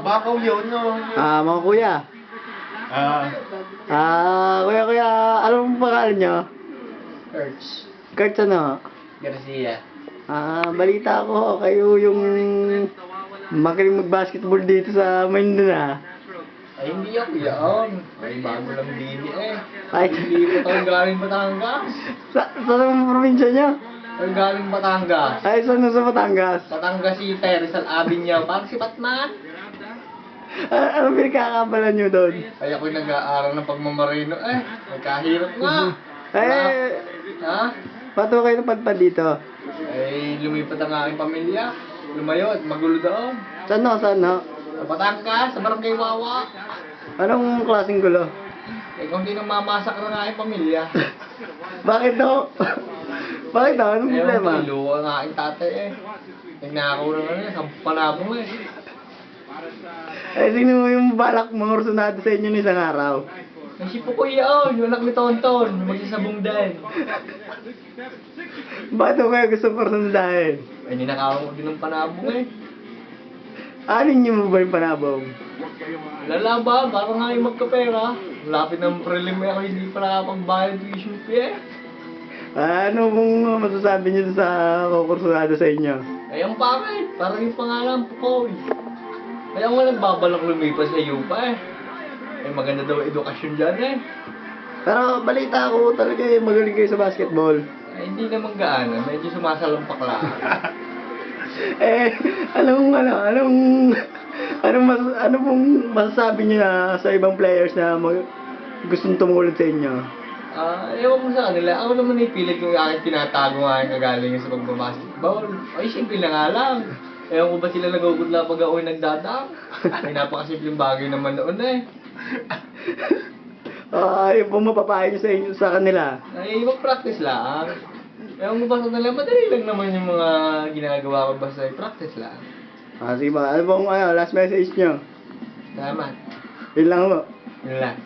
Bakaw yun, no? Mga kuya. Kuya, alam mo pangalan nyo? Kurtz. Kurt ano? Garcia. Balita ko, kayo yung magaling mag-basketball dito sa Maynila. Ay, hindi ako yan. Ay, bago lang din eh. Ay. Hindi ko tayo galing Batangas. Saan ang probinsya nyo? Ay, galing Batangas. Ay, saan sa Batangas? Batangas City, Rizal Avenue. Parang si Batman. Ano pinagkakabalan nyo doon? Ay, ako'y nag-aaral ng pagmamarino eh. Nagkahirap nga. Ha? Pato kayo napadpad dito? Ay, lumipat ang aking pamilya. Lumayo at magulo doon. Saan no? Sa Batangas, sa Barangay Wawa. Anong klaseng gulo? Eh, kung di nang mamasak ng aking pamilya. Bakit no? Bakit no? Anong problema? Ewan ko, ilo ang aking tatay eh. Nagnakaw na nga eh, sa panabong eh. Eh, sino yung balak mga orsunado sa inyo ng isang araw? Nasipo ko yun, yung anak ni Tonton, magsasabong din. Bakit mo kayo gusto orsunadahin? Ay, ninakaw ko din ng panabong eh. Alin nyo mo ba yung panabong? Lalaba, para nga yung magkapera. Lapit ng prelim ako, hindi pa nakapagbayad tuition fee eh. Ano pong masasabi nyo sa kukursunado sa inyo? Ay, ang pangit, parang yung pangalan ko eh. Kaya nga nagbabalak lumipas sa Yupa eh. Ay, maganda daw edukasyon dyan eh. Pero balita ko talaga magaling kayo sa basketball. Ay, hindi naman gaano, medyo sumasalampak lang. Ano pong masasabi niyo na sa ibang players na gustong tumulad sa inyo? Ewan ko sa kanila, ako naman ipilit yung aking tinatago nga yung kagaling sa pagbabasketball. Ay, simple na nga lang. Ewan ko ba sila nagugudla pag ako'y nagdadang? Ay, napakasimpleng bagay naman noon eh. Yung pong mapapayo niyo sa inyo sa kanila. Ay, mag-practice lang. Ewan ko ba sa kanila, madali lang naman yung mga ginagawa ko, basta practice lang. Sige ba, ano pong last message niyo? Salamat. Yun lang po. Yun lang.